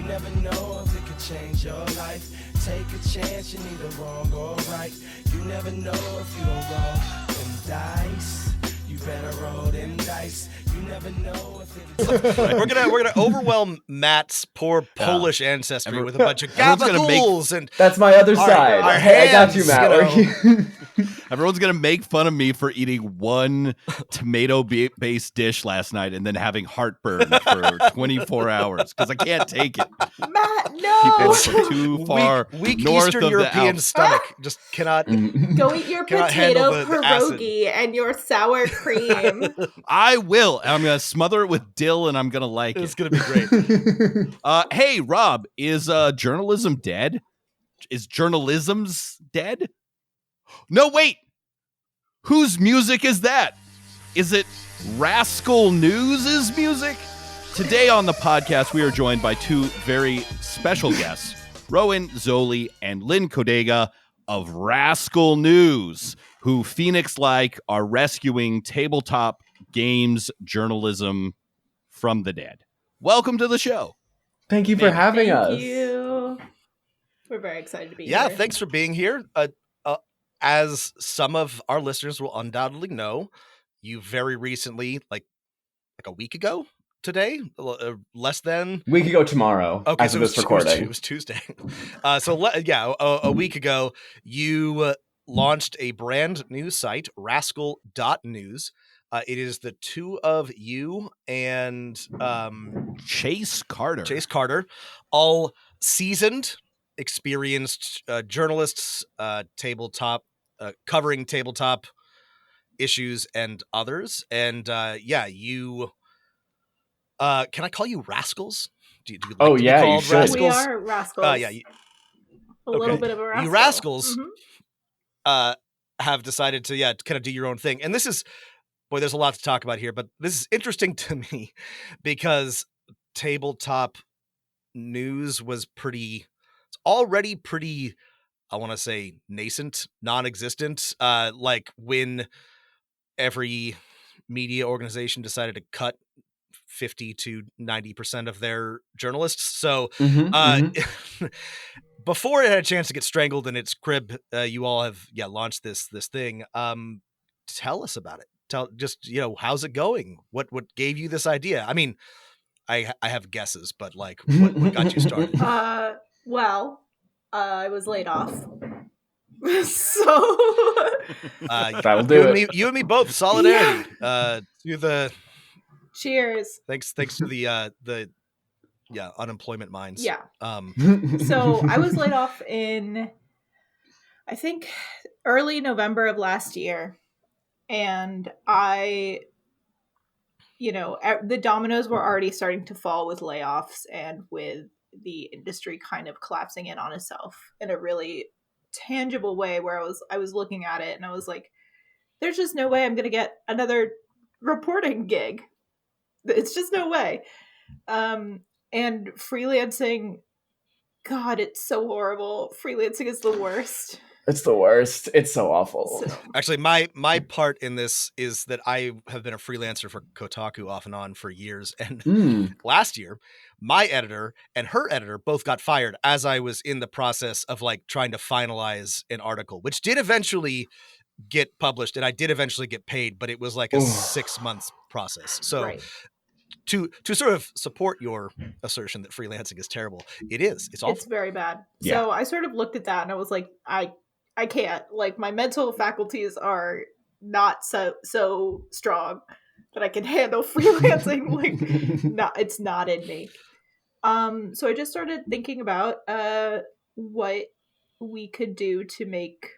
never know if it could change your life. Take a chance, you're neither wrong or right. You never know if you don't roll them dice. You better roll them dice. You never know if it's... We're gonna overwhelm Matt's poor Polish ancestry with a bunch of gabagools and that's my other side. Our Hey, hands, I got you, Matt. Everyone's gonna make fun of me for eating one tomato-based dish last night and then having heartburn for 24 hours because I can't take it. Matt, no. People too far weak north Eastern of European the stomach just cannot. Go eat your Cannot potato handle the acid. pierogi and your sour cream. I will. I'm gonna smother it with dill, and I'm gonna like It's it. gonna be great. Hey, Rob, is journalism dead? Is journalism's dead? No, wait. Whose music is that? Is it Rascal News' music? Today on the podcast, we are joined by two very special guests, Rowan Zoli and Lynn Kodega of Rascal News, who Phoenix-like are rescuing tabletop games journalism from the dead. Welcome to the show. Thank you for having us. Thank you. We're very excited to be here. Yeah, thanks for being here. As some of our listeners will undoubtedly know, you very recently, like a week ago today, less than Week ago tomorrow. Okay, as so of this recording. It was Tuesday. A week ago, you launched a brand new site, Rascal Dot News. It is the two of you and Chase Carter, all seasoned, experienced journalists, covering tabletop issues and others. And you can I call you rascals? Do you like to be called you should. rascals? We are rascals. A little bit of a rascal. You rascals have decided to kind of do your own thing. And this is, boy, there's a lot to talk about here, but this is interesting to me because tabletop news was already pretty, I want to say, nascent, non-existent. Like when every media organization decided to cut 50 to 90% of their journalists. So before it had a chance to get strangled in its crib, you all have launched this thing. Tell us about it. How's it going? What gave you this idea? I mean, I have guesses, but like what got you started? I was laid off. So that'll do it. You and me both. Solidarity. To the cheers. Thanks to the unemployment minds. Yeah. So I was laid off in, I think, early November of last year, and the dominoes were already starting to fall with layoffs and with the industry kind of collapsing in on itself in a really tangible way, where I was looking at it and I was like, there's just no way I'm going to get another reporting gig. It's just no way. And freelancing, God, it's so horrible. Freelancing is the worst. It's the worst. It's so awful. Actually, my part in this is that I have been a freelancer for Kotaku off and on for years. And last year, my editor and her editor both got fired as I was in the process of trying to finalize an article, which did eventually get published and I did eventually get paid, but it was like a 6 months process. So right. To sort of support your assertion that freelancing is terrible, it's awful. It's very bad. Yeah. So I sort of looked at that and I was like, I can't. My mental faculties are not so strong that I can handle freelancing. It's not in me. So I just started thinking about what we could do to make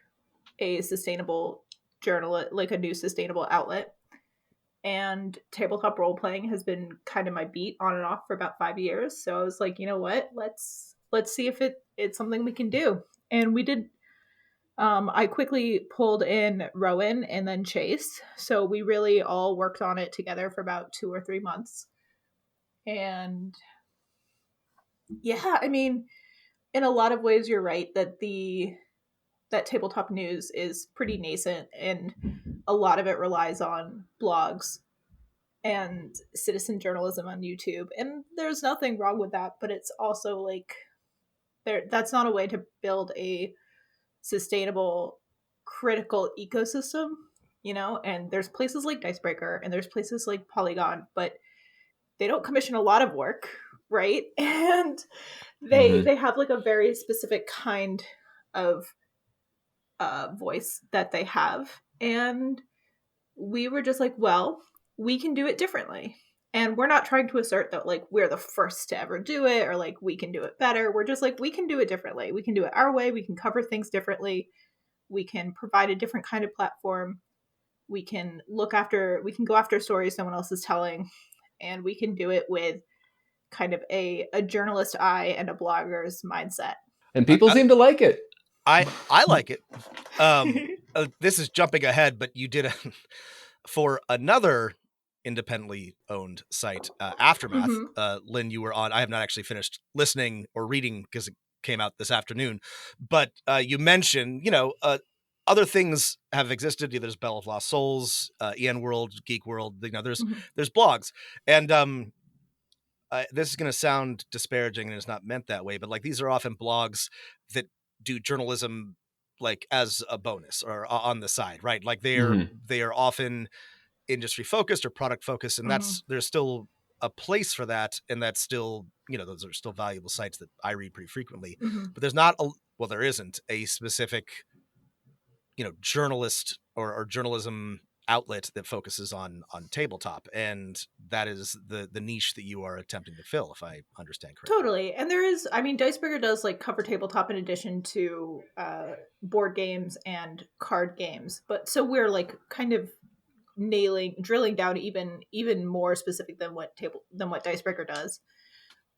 a sustainable journal, a new sustainable outlet. And tabletop role playing has been kind of my beat on and off for about 5 years. So I was like, you know what? Let's see if it's something we can do. And we did. I quickly pulled in Rowan and then Chase. So we really all worked on it together for about 2 or 3 months. And yeah, I mean, in a lot of ways, you're right that that tabletop news is pretty nascent and a lot of it relies on blogs and citizen journalism on YouTube. And there's nothing wrong with that, but it's also like that's not a way to build a sustainable critical ecosystem, you know? And there's places like Dicebreaker and there's places like Polygon, but they don't commission a lot of work, right? And they have like a very specific kind of voice that they have. And we were just like, well, we can do it differently. And we're not trying to assert that like we're the first to ever do it or like we can do it better. We're just like, we can do it differently. We can do it our way. We can cover things differently. We can provide a different kind of platform. We can go after stories no one else is telling. And we can do it with kind of a journalist eye and a blogger's mindset. And people seem to like it. I like it. This is jumping ahead, but you did for another independently owned site, Aftermath. Lynn, you were on. I have not actually finished listening or reading because it came out this afternoon. But you mentioned, other things have existed. There's Bell of Lost Souls, EN World, Geek World. There's blogs, and this is going to sound disparaging, and it's not meant that way. But like these are often blogs that do journalism like as a bonus or on the side, right? Like they are often industry focused or product focused, and there's still a place for that, and that's still, those are still valuable sites that I read pretty frequently. But there's not there isn't a specific journalist or journalism outlet that focuses on tabletop, and that is the niche that you are attempting to fill, if I understand correctly. Totally. And there is, Dicebreaker does like cover tabletop in addition to board games and card games, but so we're like kind of drilling down even more specific than what Dicebreaker does.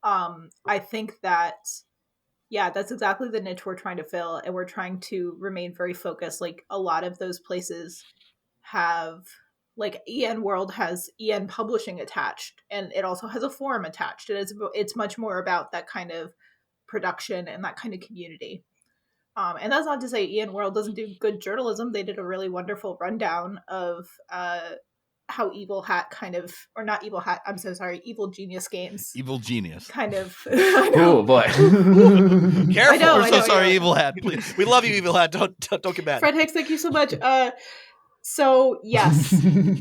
I think that that's exactly the niche we're trying to fill, and we're trying to remain very focused. Like a lot of those places have, like EN World has EN Publishing attached, and it also has a forum attached. And it's much more about that kind of production and that kind of community. And that's not to say EN World doesn't do good journalism. They did a really wonderful rundown of how Evil Hat kind of, or not Evil Hat, I'm so sorry, Evil Genius Games. Evil Genius. Kind of. Oh, boy. Careful. We're so sorry, Evil Hat. Please. We love you, Evil Hat. Don't get mad. Fred Hicks, thank you so much. So, yes.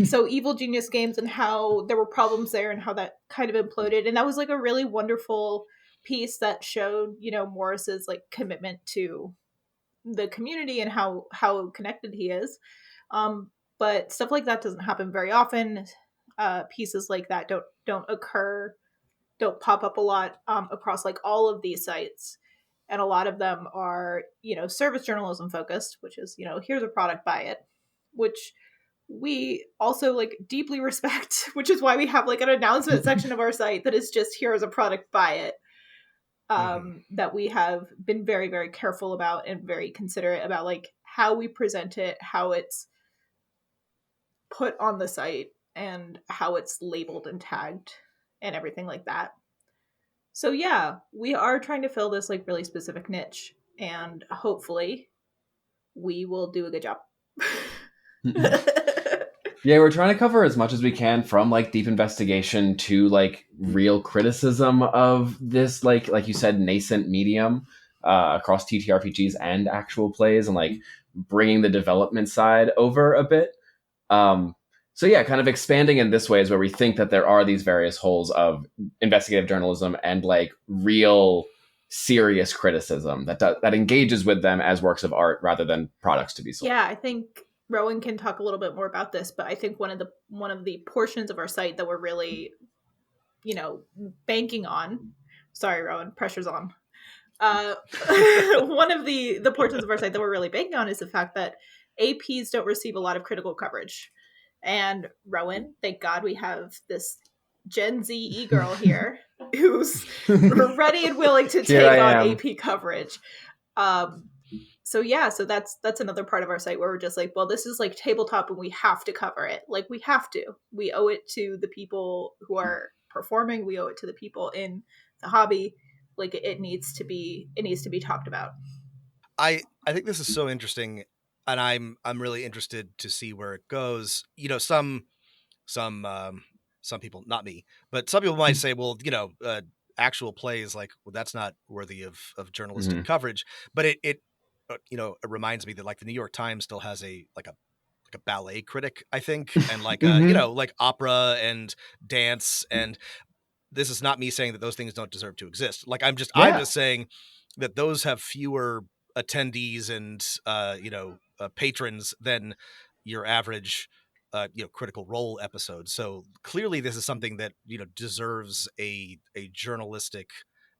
So Evil Genius Games and how there were problems there and how that kind of imploded. And that was like a really wonderful piece that showed, Morris's like commitment to the community and how connected he is. But stuff like that doesn't happen very often. Pieces like that don't pop up a lot across like all of these sites. And a lot of them are, service journalism focused, which is, here's a product, buy it, which we also like deeply respect, which is why we have like an announcement section of our site that is just here's a product, buy it. That we have been very, very careful about and very considerate about like how we present it, how it's put on the site, and how it's labeled and tagged and everything like that. So yeah, we are trying to fill this like really specific niche, and hopefully we will do a good job. Yeah, we're trying to cover as much as we can, from like deep investigation to like real criticism of this, like you said, nascent medium across TTRPGs and actual plays, and like bringing the development side over a bit. So yeah, kind of expanding in this way is where we think that there are these various holes of investigative journalism and like real serious criticism that engages with them as works of art rather than products to be sold. Yeah, I think Rowan can talk a little bit more about this, but I think one of the portions of our site that we're really, banking on. Sorry, Rowan, pressure's on. One of the portions of our site that we're really banking on is the fact that APs don't receive a lot of critical coverage. And Rowan, thank God we have this Gen Z e-girl here who's ready and willing to take on AP coverage. So that's another part of our site where we're just like, well, this is like tabletop and we have to cover it. Like we have to. We owe it to the people who are performing. We owe it to the people in the hobby. Like it needs to be talked about. I think this is so interesting, and I'm really interested to see where it goes. Some some people, not me, but some people might say, well, actual plays, like, well, that's not worthy of journalistic coverage. But it reminds me that like the New York Times still has a ballet critic, I think, and like like opera and dance. And this is not me saying that those things don't deserve to exist. Like I'm just saying that those have fewer attendees and patrons than your average Critical Role episode. So clearly this is something that deserves a journalistic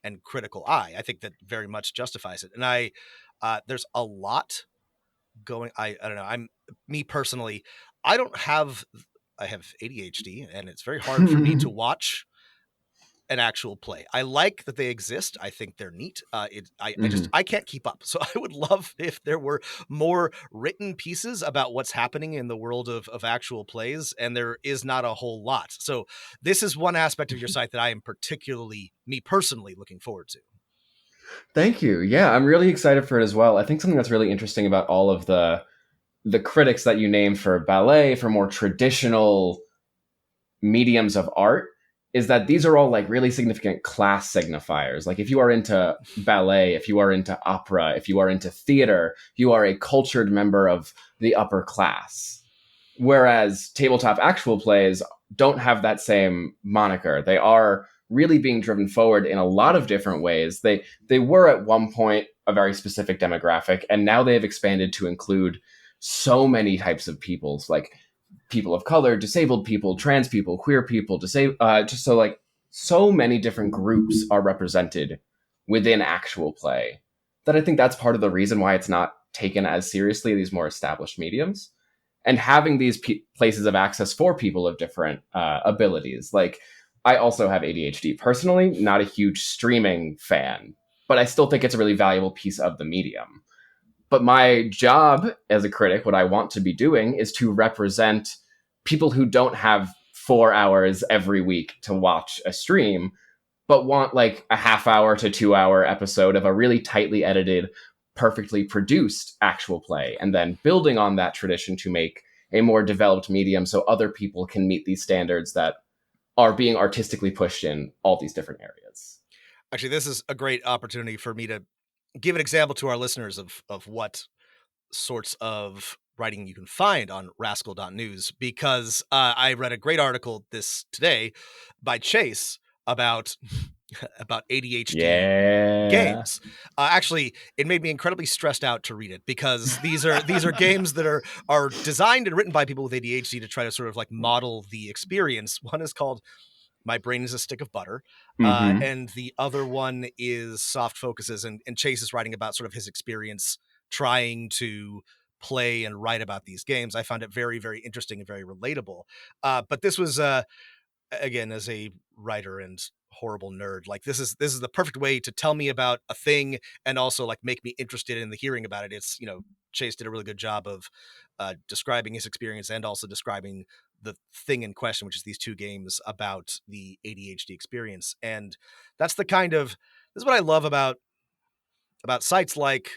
and critical eye. I think that very much justifies it. And there's a lot going. I don't know. Me personally, I have ADHD, and it's very hard for me to watch an actual play. I like that they exist. I think they're neat. I can't keep up. So I would love if there were more written pieces about what's happening in the world of actual plays, and there is not a whole lot. So this is one aspect of your site that I am particularly, me personally, looking forward to. Thank you. Yeah, I'm really excited for it as well. I think something that's really interesting about all of the critics that you named for ballet, for more traditional mediums of art, is that these are all like really significant class signifiers. Like if you are into ballet, if you are into opera, if you are into theater, you are a cultured member of the upper class. Whereas tabletop actual plays don't have that same moniker. They are really being driven forward in a lot of different ways. They were at one point a very specific demographic, and now they have expanded to include so many types of peoples, like people of color, disabled people, trans people, queer people, just so like so many different groups are represented within actual play, that I think that's part of the reason why it's not taken as seriously these more established mediums. And having these places of access for people of different abilities. Like I also have ADHD personally, not a huge streaming fan, but I still think it's a really valuable piece of the medium. But my job as a critic, what I want to be doing is to represent people who don't have 4 hours every week to watch a stream, but want like a half hour to 2 hour episode of a really tightly edited, perfectly produced actual play, and then building on that tradition to make a more developed medium so other people can meet these standards that are being artistically pushed in all these different areas. Actually, this is a great opportunity for me to give an example to our listeners of what sorts of writing you can find on Rascal.news, because I read a great article today by Chase about ADHD games. Actually, it made me incredibly stressed out to read it, because these are games that are designed and written by people with ADHD to try to sort of like model the experience. One is called My Brain is a Stick of Butter. And the other one is Soft Focuses. And Chase is writing about sort of his experience trying to play and write about these games. I found it very, very interesting and very relatable. But this was, again, as a writer and horrible nerd, like this is the perfect way to tell me about a thing and also like make me interested in the hearing about it. It's, Chase did a really good job of describing his experience and also describing the thing in question, which is these two games about the ADHD experience. And that's this is what I love about sites like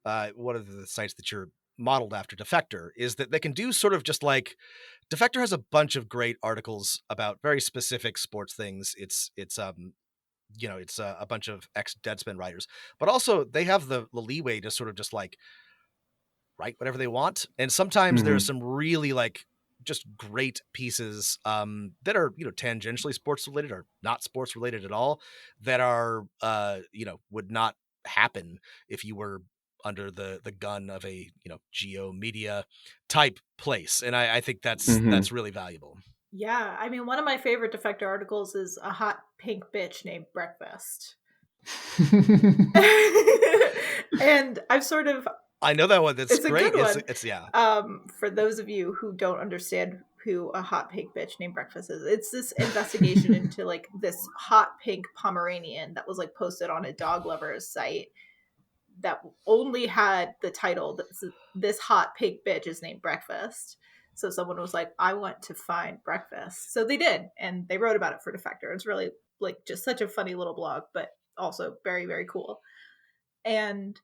one of the sites that you're modeled after, Defector, is that they can do sort of just like Defector has a bunch of great articles about very specific sports things. It's a bunch of ex-Deadspin writers, but also they have the leeway to sort of just like write whatever they want. And sometimes there's some really like just great pieces that are, tangentially sports related or not sports related at all, that are, would not happen if you were under the gun of a, Geo Media type place. And I think that's really valuable. Yeah, I mean, one of my favorite Defector articles is a hot pink bitch named Breakfast. And I've sort of... I know that one. That's it's great. A good one. It's yeah. For those of you who don't understand who a hot pink bitch named Breakfast is, it's this investigation into like this hot pink Pomeranian that was like posted on a dog lover's site that only had the title, this hot pink bitch is named Breakfast. So someone was like, I want to find Breakfast. So they did, and they wrote about it for Defector. It's really like just such a funny little blog, but also very, very cool. And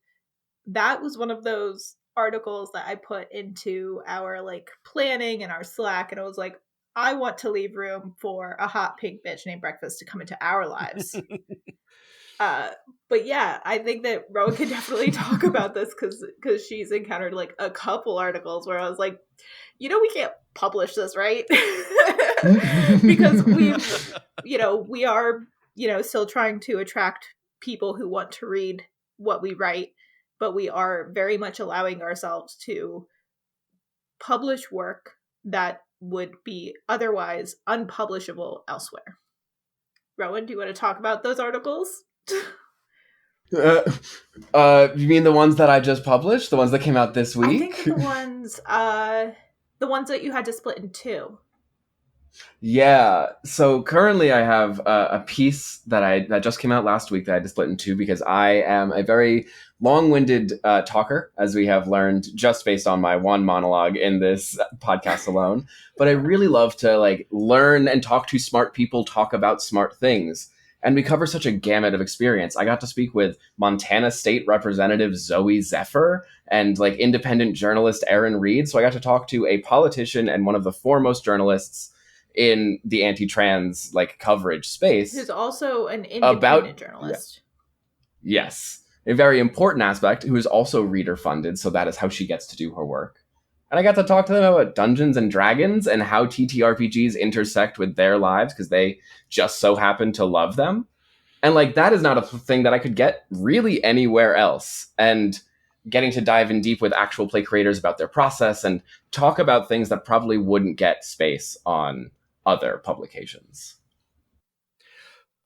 that was one of those articles that I put into our like planning and our Slack, and I was like, I want to leave room for a hot pink bitch named Breakfast to come into our lives. But yeah, I think that Rowan can definitely talk about this because she's encountered like a couple articles where I was like, we can't publish this, right? Because we are, still trying to attract people who want to read what we write, but we are very much allowing ourselves to publish work that would be otherwise unpublishable elsewhere. Rowan, do you want to talk about those articles? You mean the ones that I just published? The ones that came out this week? I think that the ones that you had to split in two. Yeah. So currently, I have a piece that just came out last week that I had to split in two because I am a very long-winded talker, as we have learned just based on my one monologue in this podcast alone. But I really love to like learn and talk to smart people, talk about smart things. And we cover such a gamut of experience. I got to speak with Montana State Representative Zoe Zephyr and like independent journalist Aaron Reed. So I got to talk to a politician and one of the foremost journalists in the anti-trans like coverage space, who's also an independent journalist. Yes, a very important aspect, who is also reader funded, so that is how she gets to do her work. And I got to talk to them about Dungeons and Dragons and how TTRPGs intersect with their lives because they just so happen to love them. And like that is not a thing that I could get really anywhere else. And getting to dive in deep with actual play creators about their process and talk about things that probably wouldn't get space on other publications.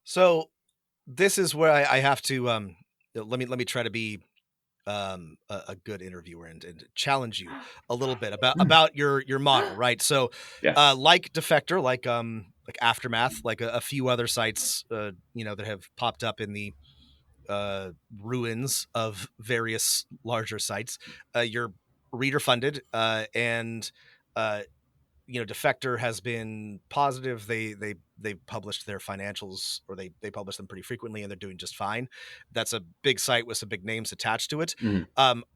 So this is where I have to let me try to be a good interviewer and challenge you a little bit about your model, right? So Yes. like Defector, like Aftermath, like a few other sites that have popped up in the ruins of various larger sites, you're reader funded, and Defector has been positive. They published their financials, or they publish them pretty frequently, and they're doing just fine. That's a big site with some big names attached to it.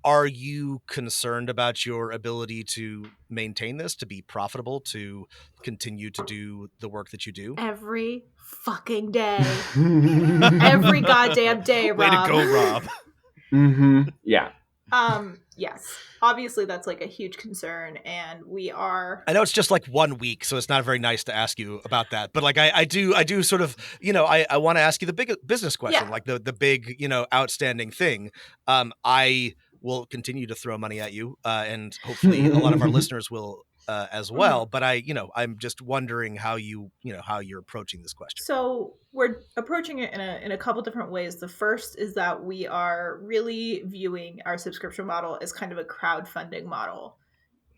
Are you concerned about your ability to maintain this, to be profitable, to continue to do the work that you do? Every fucking day. Every goddamn day, Rob. Way to go, Rob. Mm-hmm. Yeah. Yes. Obviously that's like a huge concern, and we are. I know it's just like 1 week, so it's not very nice to ask you about that. But like I do sort of, I want to ask you the big business question, like the big, outstanding thing. I will continue to throw money at you, and hopefully a lot of our listeners will as well. But I'm just wondering how how you're approaching this question. So we're approaching it in a couple different ways. The first is that we are really viewing our subscription model as kind of a crowdfunding model.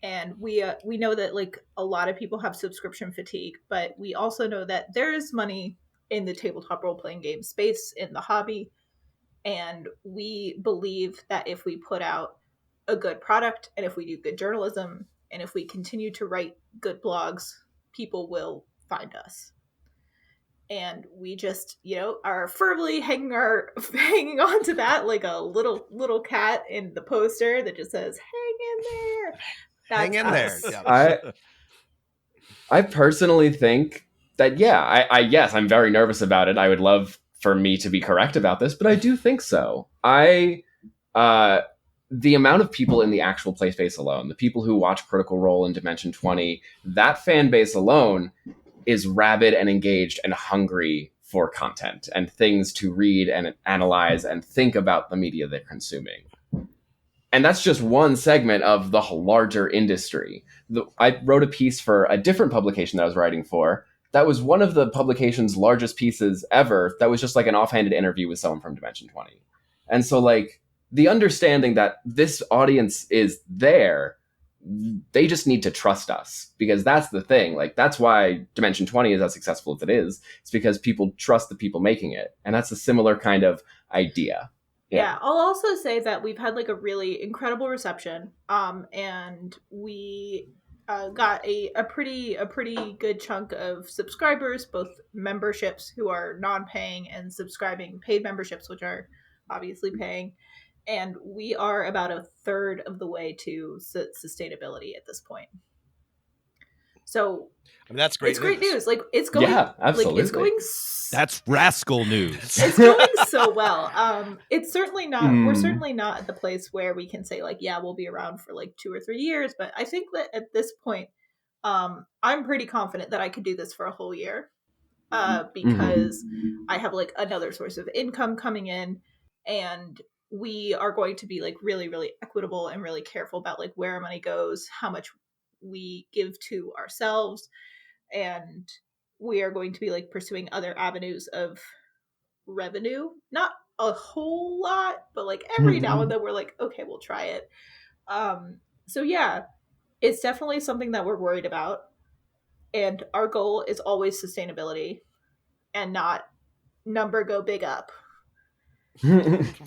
And we know that like a lot of people have subscription fatigue, but we also know that there is money in the tabletop role-playing game space, in the hobby. And we believe that if we put out a good product, and if we do good journalism, and if we continue to write good blogs, people will find us. And we just, are firmly hanging on to that like a little cat in the poster that just says, "Hang in there." Hang in there. Yeah. I personally think that, yes, I'm very nervous about it. I would love for me to be correct about this, but I do think so. The amount of people in the actual play space alone, the people who watch Critical Role and Dimension 20, that fan base alone is rabid and engaged and hungry for content and things to read and analyze and think about the media they're consuming. And that's just one segment of the larger industry. I wrote a piece for a different publication that I was writing for. That was one of the publication's largest pieces ever. That was just like an offhanded interview with someone from Dimension 20. And so like the understanding that this audience is there, they just need to trust us, because that's the thing. Like that's why Dimension 20 is as successful as it is. It's because people trust the people making it. And that's a similar kind of idea. Yeah, I'll also say that we've had like a really incredible reception, and we got a pretty good chunk of subscribers, both memberships who are non-paying and subscribing paid memberships, which are obviously paying. And we are about a third of the way to sustainability at this point. So I mean, that's great. it's great news. Like it's going, absolutely. like it's going. That's Rascal news. It's going so well. It's certainly not. We're certainly not at the place where we can say like, yeah, we'll be around for like 2 or 3 years. But I think that at this point, I'm pretty confident that I could do this for a whole year, because I have like another source of income coming in, and we are going to be like really, really equitable and really careful about like where our money goes, how much we give to ourselves, and we are going to be like pursuing other avenues of revenue. Not a whole lot, but like every now and then we're like, okay, we'll try it. So yeah, it's definitely something that we're worried about. And our goal is always sustainability and not number go big up.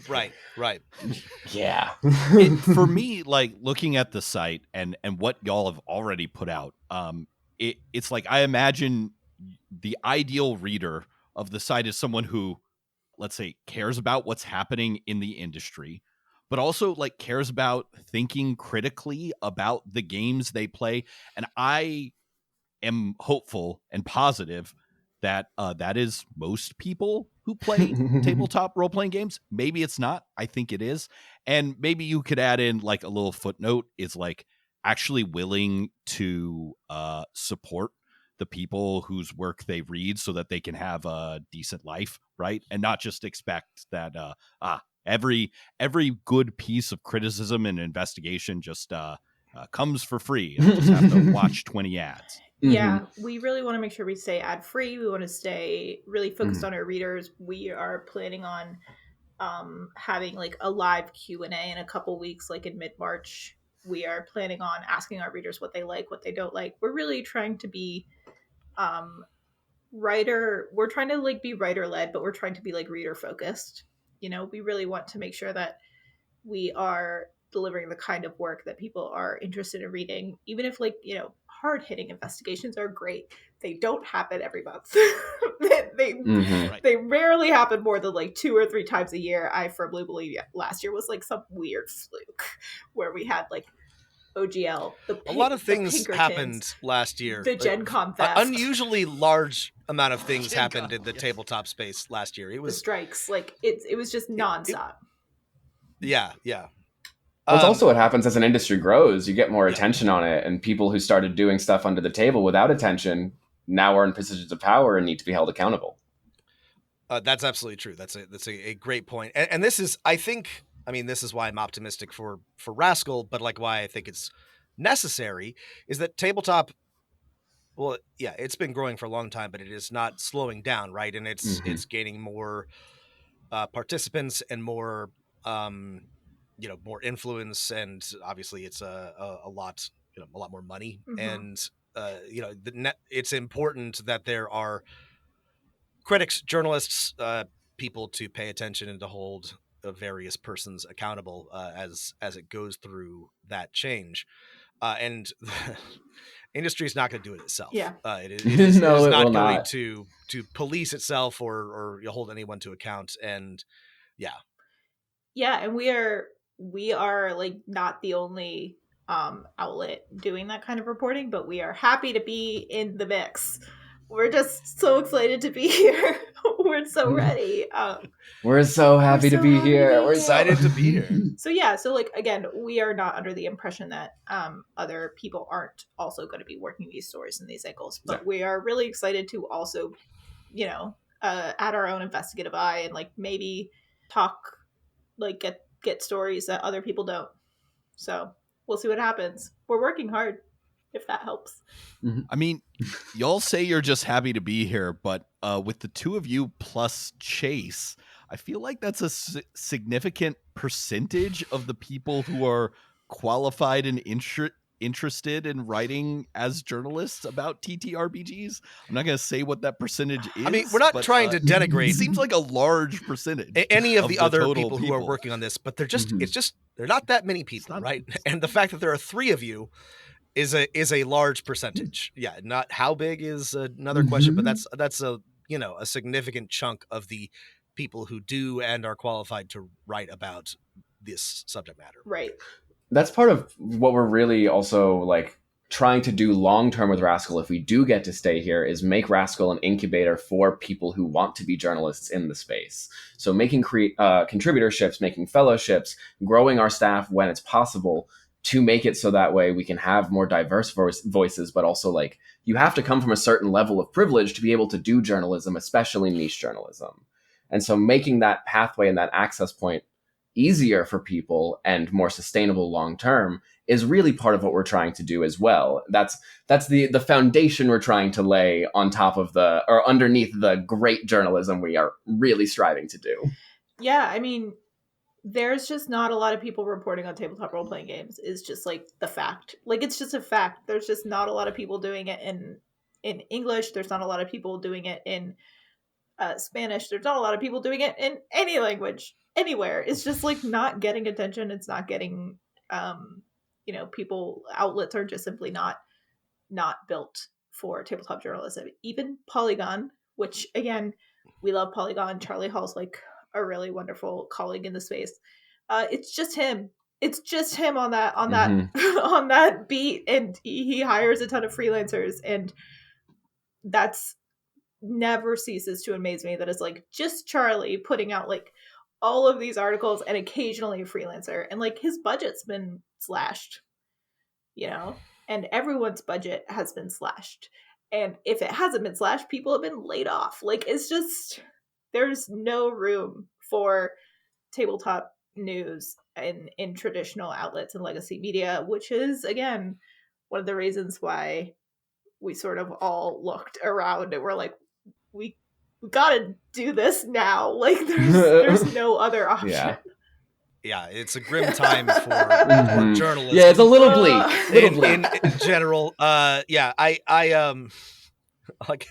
Right. Yeah. For me, like looking at the site and what y'all have already put out, it's like I imagine the ideal reader of the site is someone who, let's say, cares about what's happening in the industry, but also like cares about thinking critically about the games they play. And I am hopeful and positive that that is most people who play tabletop role-playing games. Maybe it's not. I think it is. And maybe you could add in like a little footnote is like actually willing to support the people whose work they read so that they can have a decent life, right? And not just expect that every good piece of criticism and investigation just comes for free and just have to watch 20 ads. Yeah, we really want to make sure we stay ad free. We want to stay really focused on our readers. We are planning on having like a live Q&A in a couple weeks, like in mid-March. We are planning on asking our readers what they like, what they don't like. We're really trying to be we're trying to like be writer led, but we're trying to be like reader focused. You know, we really want to make sure that we are delivering the kind of work that people are interested in reading, even if like, you know, hard hitting investigations are great. They don't happen every month. They rarely happen more than like 2 or 3 times a year. I firmly believe last year was like some weird fluke where we had like OGL. A lot of things happened last year. The Gen Con theft. Unusually large amount of things happened in the tabletop space last year. It was the strikes. Like it was just nonstop. Yeah. Well, it's also what happens as an industry grows. You get more attention on it, and people who started doing stuff under the table without attention now are in positions of power and need to be held accountable. That's absolutely true. That's a great point. And this is, I think, I mean, this is why I'm optimistic for Rascal, but like why I think it's necessary is that tabletop, well, yeah, it's been growing for a long time, but it is not slowing down, right? And it's gaining more participants and more more influence, and obviously it's a lot more money, and it's important that there are critics, journalists, people to pay attention and to hold various persons accountable as it goes through that change, and the industry is not going to do it itself. Yeah, it is not going not. to police itself or hold anyone to account, and and we are like not the only outlet doing that kind of reporting, but we are happy to be in the mix. We're just so excited to be here. We're so ready. We're so happy to be here. We're excited to be here. So yeah, so like again, we are not under the impression that other people aren't also going to be working these stories and these angles, but we are really excited to also, add our own investigative eye and like maybe talk, like get stories that other people don't. So we'll see what happens. We're working hard, if that helps. I mean, y'all say you're just happy to be here, but with the two of you plus Chase, I feel like that's a significant percentage of the people who are qualified and interested in writing as journalists about TTRPGs. I'm not going to say what that percentage is. I mean, we're not trying to denigrate. It seems like a large percentage. Any of the other people who are working on this, but they're just, they're not that many people, right? And the fact that there are 3 of you is a large percentage. Yeah, not how big is another question, but that's a a significant chunk of the people who do and are qualified to write about this subject matter. Right. That's part of what we're really also like trying to do long term with Rascal, if we do get to stay here, is make Rascal an incubator for people who want to be journalists in the space. So making contributorships, making fellowships, growing our staff when it's possible to make it so that way we can have more diverse voices, but also like you have to come from a certain level of privilege to be able to do journalism, especially niche journalism. And so making that pathway and that access point easier for people and more sustainable long term is really part of what we're trying to do as well. That's the foundation we're trying to lay on top of or underneath the great journalism we are really striving to do. Yeah, I mean, there's just not a lot of people reporting on tabletop role-playing games is just like the fact. Like, it's just a fact. There's just not a lot of people doing it in English. There's not a lot of people doing it in Spanish. There's not a lot of people doing it in any language anywhere. It's just like not getting attention. It's not getting outlets are just simply not built for tabletop journalism. Even Polygon, which again, we love Polygon. Charlie Hall's like a really wonderful colleague in the space. It's just him. It's just him on that on that beat, and he hires a ton of freelancers, and that's never ceases to amaze me that it's like just Charlie putting out like all of these articles and occasionally a freelancer, and like his budget's been slashed, and everyone's budget has been slashed. And if it hasn't been slashed, people have been laid off. Like, it's just, there's no room for tabletop news in traditional outlets and legacy media, which is, again, one of the reasons why we sort of all looked around and we're like, we gotta do this now. Like, there's no other option. Yeah, it's a grim time for journalism. Yeah, it's a little bleak. In general. I like.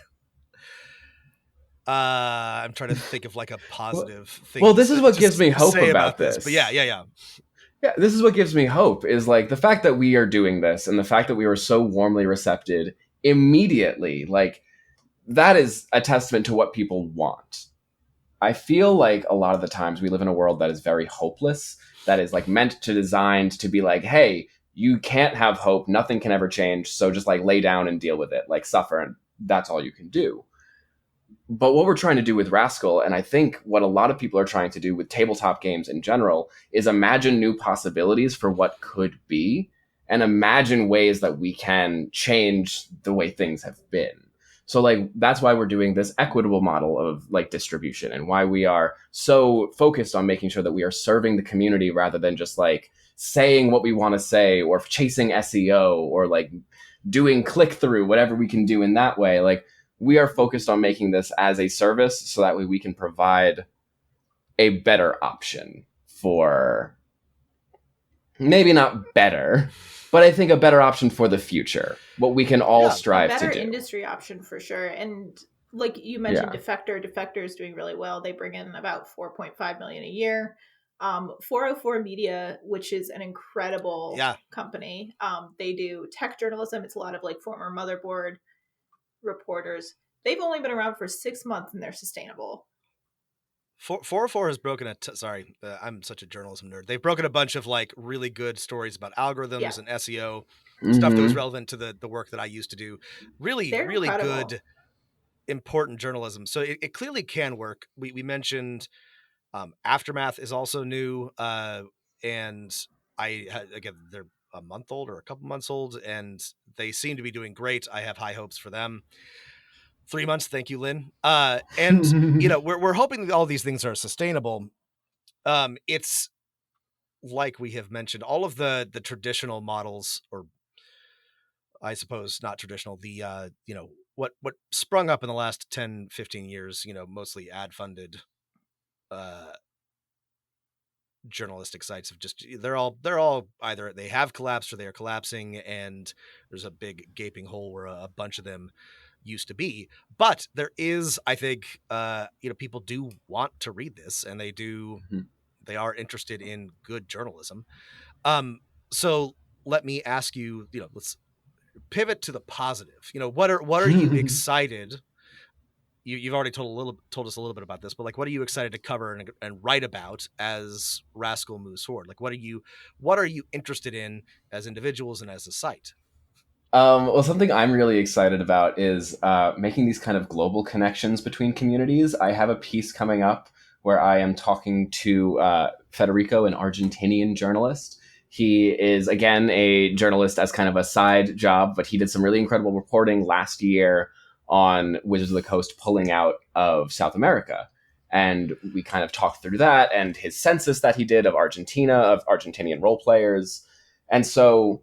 I'm trying to think of like a positive thing. Well, this is what gives me hope about this. But yeah. Yeah, this is what gives me hope, is like the fact that we are doing this and the fact that we were so warmly recepted immediately. Like, that is a testament to what people want. I feel like a lot of the times we live in a world that is very hopeless, that is like designed to be like, hey, you can't have hope, nothing can ever change, so just like lay down and deal with it, like suffer, and that's all you can do. But what we're trying to do with Rascal, and I think what a lot of people are trying to do with tabletop games in general, is imagine new possibilities for what could be, and imagine ways that we can change the way things have been. So like that's why we're doing this equitable model of like distribution, and why we are so focused on making sure that we are serving the community rather than just like saying what we want to say or chasing SEO or like doing click through, whatever we can do in that way. Like, we are focused on making this as a service so that way we can provide a better option for, maybe not better, but I think a better option for the future. What we can all strive to do. A better industry option for sure. And like you mentioned, Defector is doing really well. They bring in about $4.5 million a year. 404 Media, which is an incredible company. They do tech journalism. It's a lot of like former Motherboard reporters. They've only been around for 6 months and they're sustainable. 404 has broken I'm such a journalism nerd. They've broken a bunch of like really good stories about algorithms and SEO, stuff that was relevant to the work that I used to do. Really incredible. Good, important journalism. So it clearly can work. We mentioned Aftermath is also new, and again, they're a month old or a couple months old, and they seem to be doing great. I have high hopes for them. 3 months, thank you, Lynn. And we're hoping that all these things are sustainable. It's like we have mentioned, all of the traditional models, or I suppose not traditional, the what sprung up in the last 10, 15 years, mostly ad funded journalistic sites have just they're all either they have collapsed or they are collapsing, and there's a big gaping hole where a bunch of them used to be. But there is, I think, people do want to read this, and they do they are interested in good journalism. So let me ask you, let's pivot to the positive. What are you excited? You've already told us a little bit about this, but like, what are you excited to cover and write about as Rascal moves forward? Like, what are you interested in as individuals and as a site? Well, something I'm really excited about is making these kind of global connections between communities. I have a piece coming up where I am talking to Federico, an Argentinian journalist. He is, again, a journalist as kind of a side job, but he did some really incredible reporting last year on Wizards of the Coast pulling out of South America. And we kind of talked through that and his census that he did of Argentina, of Argentinian role players. And so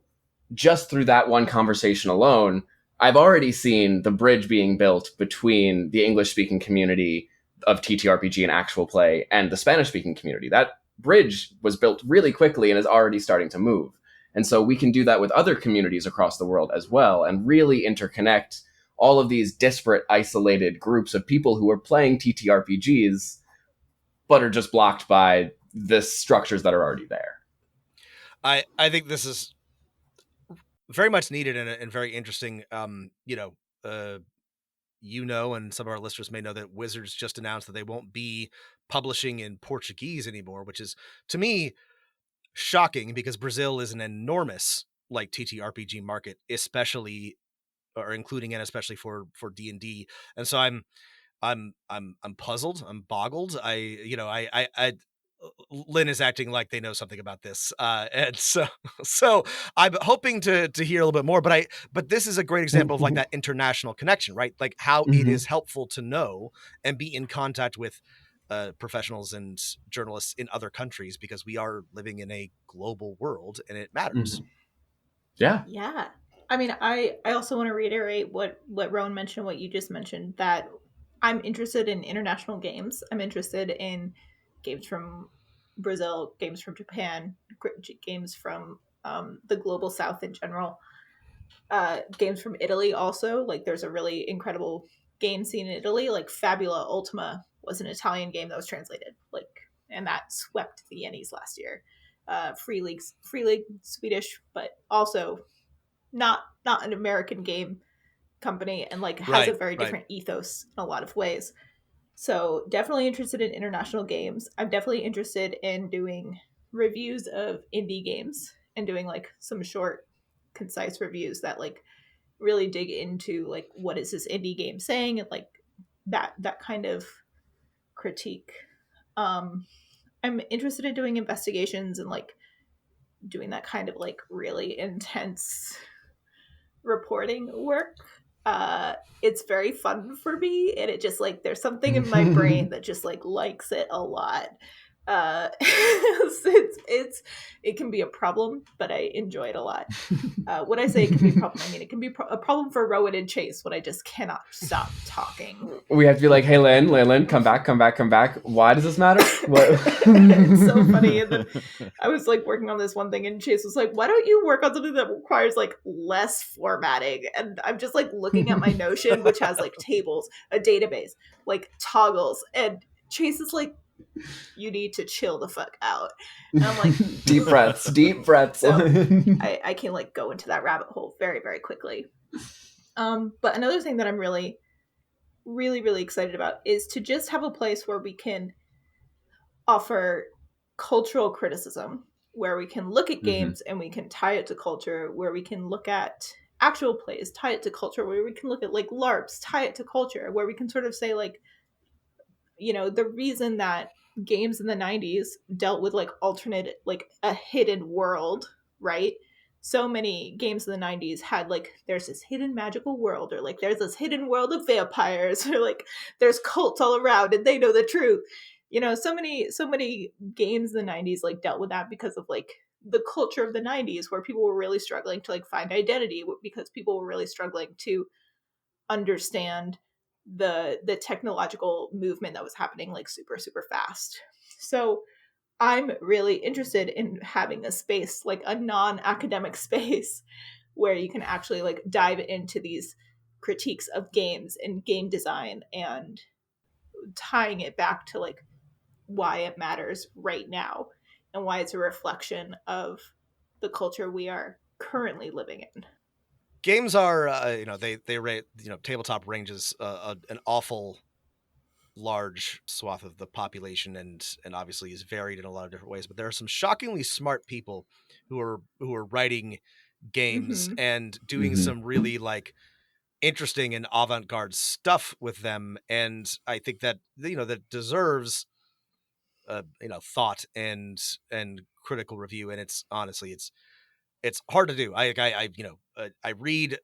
just through that one conversation alone, I've already seen the bridge being built between the English speaking community of TTRPG and actual play and the Spanish speaking community. That bridge was built really quickly and is already starting to move. And so we can do that with other communities across the world as well and really interconnect all of these disparate, isolated groups of people who are playing TTRPGs, but are just blocked by the structures that are already there. I think this is very much needed and very interesting. And some of our listeners may know that Wizards just announced that they won't be publishing in Portuguese anymore, which is, to me, shocking because Brazil is an enormous like TTRPG market, especially or including and especially for D&D. And so I'm puzzled. I'm boggled. Lynn is acting like they know something about this. And so I'm hoping to hear a little bit more, but this is a great example of like that international connection, right? Like how it is helpful to know and be in contact with professionals and journalists in other countries because we are living in a global world and it matters. Yeah. Yeah. I mean, I also want to reiterate what Rowan mentioned, what you just mentioned, that I'm interested in international games. I'm interested in games from Brazil, games from Japan, games from the global south in general, games from Italy also. Like, there's a really incredible game scene in Italy. Like, Fabula Ultima was an Italian game that was translated, and that swept the Yennies last year. Free League Swedish, but also not an American game company, and like has a very different ethos in a lot of ways. So definitely interested in international games. I'm definitely interested in doing reviews of indie games and doing like some short, concise reviews that like really dig into like what is this indie game saying and like that kind of critique. I'm interested in doing investigations and like doing that kind of like really intense reporting work. It's very fun for me, and it just like there's something in my brain that just like likes it a lot. It can be a problem, but I enjoy it a lot. When I say it can be a problem, I mean it can be a problem for Rowan and Chase when I just cannot stop talking. We have to be like, hey, Lynn, come back. Why does this matter? What? It's so funny. And then I was like working on this one thing, and Chase was like, why don't you work on something that requires like less formatting? And I'm just like looking at my Notion, which has like tables, a database, like toggles, and Chase is like, you need to chill the fuck out. And I'm like, deep breaths. So I can like go into that rabbit hole very, very quickly. But another thing that I'm really, really, really excited about is to just have a place where we can offer cultural criticism, where we can look at games and we can tie it to culture, where we can look at actual plays, tie it to culture, where we can look at like LARPs, tie it to culture, where we can sort of say like, the reason that games in the 90s dealt with like alternate, like a hidden world, right? So many games in the 90s had like, there's this hidden magical world, or like there's this hidden world of vampires, or like there's cults all around and they know the truth. So many games in the 90s like dealt with that because of like the culture of the 90s, where people were really struggling to like find identity, because people were really struggling to understand the technological movement that was happening like super, super fast. So I'm really interested in having a space, like a non-academic space, where you can actually like dive into these critiques of games and game design and tying it back to like why it matters right now and why it's a reflection of the culture we are currently living in. Games are, they rate, tabletop ranges an awful large swath of the population and obviously is varied in a lot of different ways, but there are some shockingly smart people who are writing games Mhm. and doing Mhm. some really like interesting and avant-garde stuff with them. And I think that, that deserves thought and critical review. And it's honestly, it's hard to do. I read,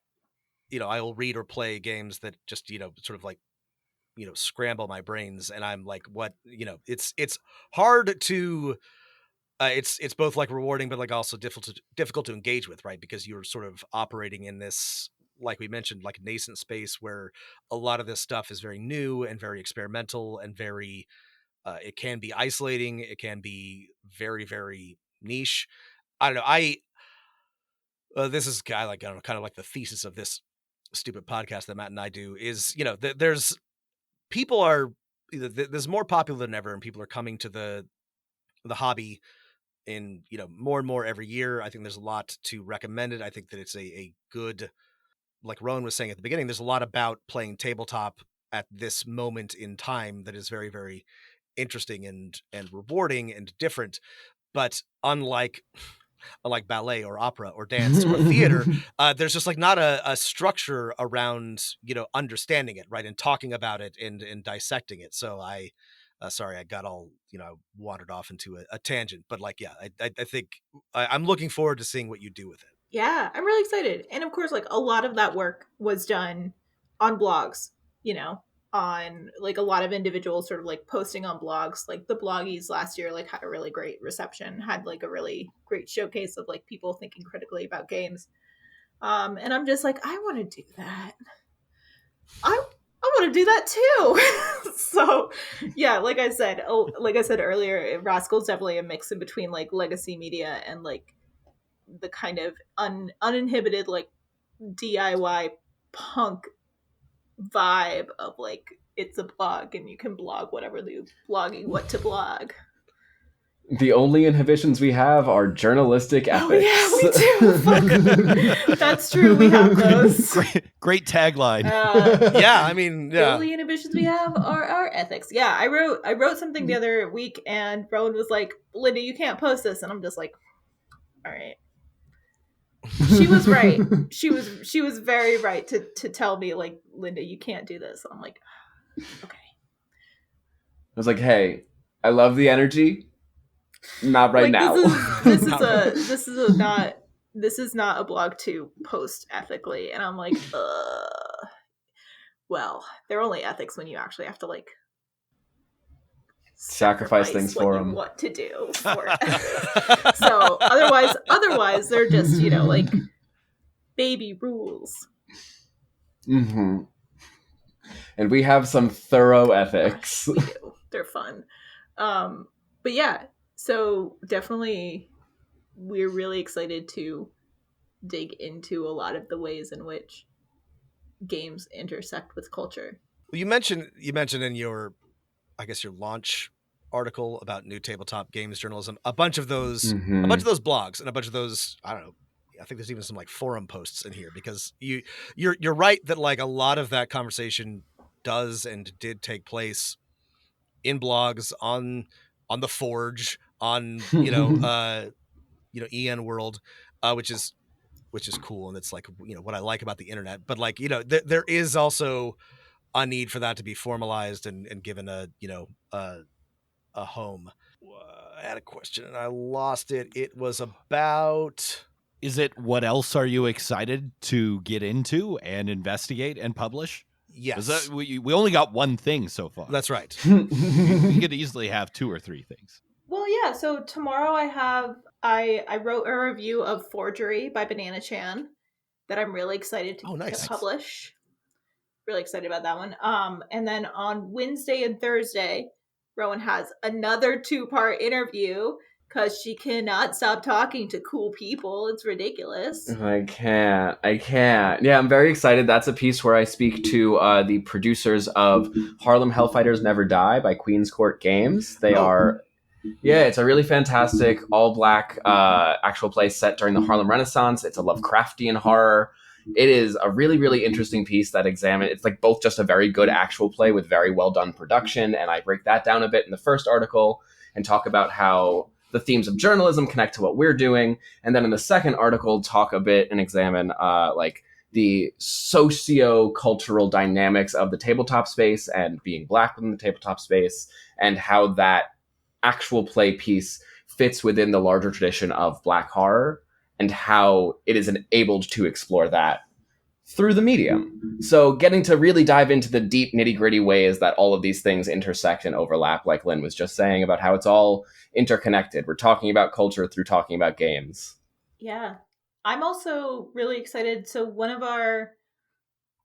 I will read or play games that just, sort of like, scramble my brains, and I'm like, what, it's hard to, it's both like rewarding, but like also difficult to engage with, right? Because you're sort of operating in this, like we mentioned, like nascent space where a lot of this stuff is very new and very experimental and very, it can be isolating. It can be very, very niche. I don't know. This is I don't know, kind of like the thesis of this stupid podcast that Matt and I do is, there's people are, there's more popular than ever, and people are coming to the hobby in, more and more every year. I think there's a lot to recommend it. I think that it's a good, like Rowan was saying at the beginning, there's a lot about playing tabletop at this moment in time that is very, very interesting and rewarding and different. But unlike ballet or opera or dance or theater, there's just like not a structure around, understanding it, right, and talking about it and dissecting it. So sorry, I got all, wandered off into a tangent, but like, yeah, I think I'm looking forward to seeing what you do with it. Yeah, I'm really excited. And of course, like a lot of that work was done on blogs, on like a lot of individuals sort of like posting on blogs. Like the bloggies last year like had a really great reception, had like a really great showcase of like people thinking critically about games. And I'm just like, I want to do that. I want to do that too. So, yeah, like I said earlier, Rascal's definitely a mix in between like legacy media and like the kind of uninhibited like DIY punk vibe of like it's a blog and you can blog whatever the blogging what to blog. The only inhibitions we have are journalistic ethics. Oh yeah, we do. That's true. We have those. Great tagline. Yeah, I mean, The yeah. only inhibitions we have are our ethics. Yeah, I wrote something the other week, and Rowan was like, "Linda, you can't post this," and I'm just like, "All right." She was right. She was very right to tell me like, "Linda, you can't do this." I'm like, okay. I was like, hey, I love the energy. Not right like, now. This is not a blog to post ethically, and I'm like, well, they're only ethics when you actually have to like sacrifice things what for you them. want to do for it. So otherwise they're just like baby rules. Mm-hmm. And we have some thorough ethics. We do. They're fun. But yeah, so definitely we're really excited to dig into a lot of the ways in which games intersect with culture. Well, you mentioned in your, I guess, your launch article about new tabletop games journalism, a bunch of those blogs and a bunch of those, I don't know, I think there's even some like forum posts in here, because you're right that like a lot of that conversation does and did take place in blogs, on the Forge, on EN World, which is cool, and it's like what I like about the internet. But like there is also a need for that to be formalized and given a home. I had a question and I lost it. It was about. Is it what else are you excited to get into and investigate and publish? Yes. We only got one thing so far. That's right. You could easily have 2 or 3 things. Well, yeah. So tomorrow I wrote a review of Forgery by Banana Chan that I'm really excited to publish. Really excited about that one. And then on Wednesday and Thursday, Rowan has another 2-part interview because she cannot stop talking to cool people. It's ridiculous. I can't. Yeah, I'm very excited. That's a piece where I speak to the producers of Harlem Hellfighters Never Die by Queen's Court Games. They are... Yeah, it's a really fantastic all-black actual play set during the Harlem Renaissance. It's a Lovecraftian horror. It is a really, really interesting piece that it's like both just a very good actual play with very well done production, and I break that down a bit in the first article and talk about how the themes of journalism connect to what we're doing. And then in the second article, talk a bit and examine like the socio-cultural dynamics of the tabletop space and being Black within the tabletop space, and how that actual play piece fits within the larger tradition of Black horror, and how it is enabled to explore that through the medium. So getting to really dive into the deep nitty-gritty ways that all of these things intersect and overlap, like Lynn was just saying, about how it's all interconnected. We're talking about culture through talking about games. Yeah. I'm also really excited. So one of our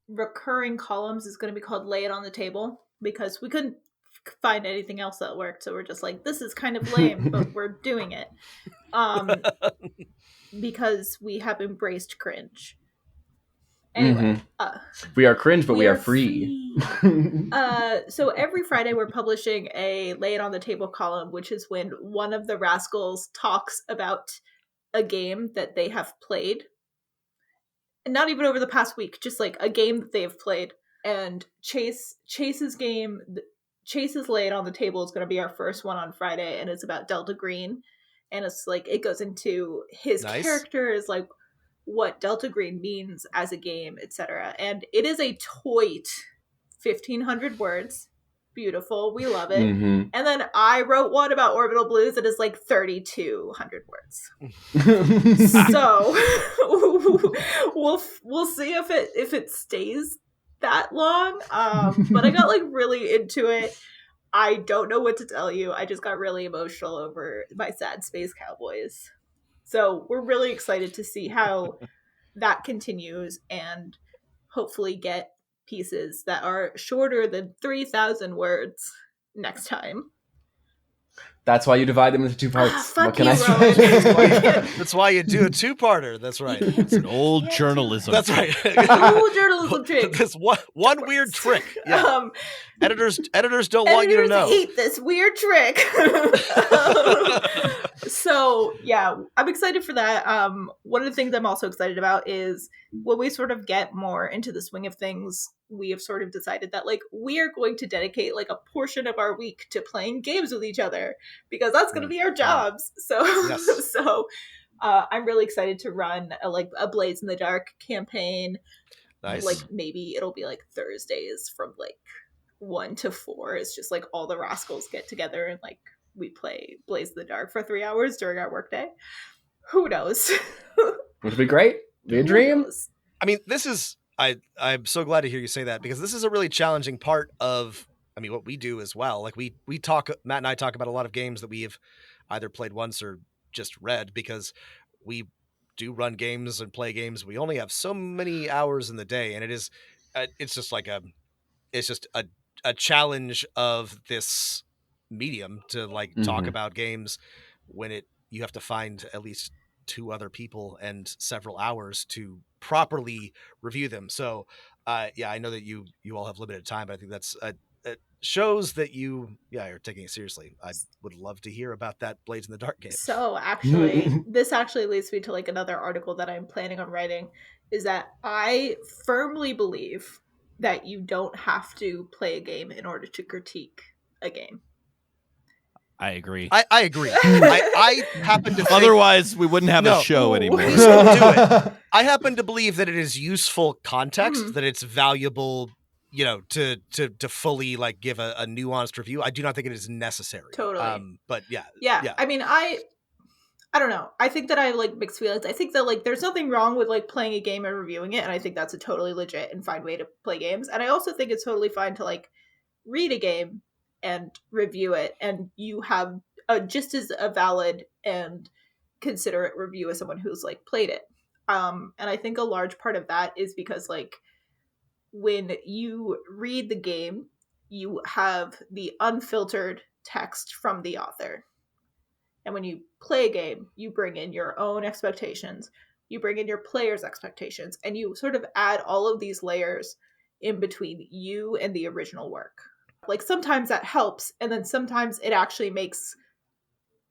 recurring columns is going to be called Lay It on the Table, because we couldn't find anything else that worked. So we're just like, this is kind of lame, but we're doing it. Because we have embraced cringe. Anyway, we are cringe, but we are free. So every Friday we're publishing a Lay It on the Table column, which is when one of the Rascals talks about a game that they have played. And not even over the past week, just like a game that they have played. And Chase's game, Chase's Lay It on the Table, is going to be our first one on Friday, and it's about Delta Green. And it's like, it goes into his characters, like what Delta Green means as a game, etc. And it is a toit 1,500 words. Beautiful. We love it. And then I wrote one about Orbital Blues that is like 3,200 words. So we'll see if it stays that long. But I got like really into it. I don't know what to tell you. I just got really emotional over my sad space cowboys. So we're really excited to see how that continues, and hopefully get pieces that are shorter than 3,000 words next time. That's why you divide them into two parts. What can I say? That's why you do a two-parter. That's right. It's an old journalism. That's right. Old journalism trick. This one weird trick. Yeah. Editors don't want you to know. Hate this weird trick. So yeah, I'm excited for that. One of the things I'm also excited about is when we sort of get more into the swing of things, we have sort of decided that like we are going to dedicate like a portion of our week to playing games with each other, because that's going to be our jobs. So yes. I'm really excited to run a Blaze in the Dark campaign. Nice. Like maybe it'll be like Thursdays from like 1 to 4. It's just like all the Rascals get together and like we play Blaze in the Dark for 3 hours during our workday. Who knows? Which would be great. Be a dream. I mean, this is I'm so glad to hear you say that, because this is a really challenging part of what we do as well. Like we talk, Matt and I talk about a lot of games that we have either played once or just read, because we do run games and play games. We only have so many hours in the day, and it's just like a challenge of this medium to like talk about games when you have to find at least 2 other people and several hours to properly review them. So yeah, I know that you all have limited time, but I think that's it shows that you are taking it seriously. I would love to hear about that Blades in the Dark game. So actually, this actually leads me to like another article that I'm planning on writing, is that I firmly believe that you don't have to play a game in order to critique a game. I agree. I agree. I happen to think, otherwise we wouldn't have a show anymore. We still do it. I happen to believe that it is useful context, that it's valuable, to fully like give a nuanced review. I do not think it is necessary. Totally. But yeah. I mean, I don't know. I think that I have like mixed feelings. I think that like there's nothing wrong with like playing a game and reviewing it, and I think that's a totally legit and fine way to play games. And I also think it's totally fine to like read a game and review it, and you have just as a valid and considerate review as someone who's like played it. And I think a large part of that is because like when you read the game, you have the unfiltered text from the author. And when you play a game, you bring in your own expectations, you bring in your players' expectations, and you sort of add all of these layers in between you and the original work. Like sometimes that helps, and then sometimes it actually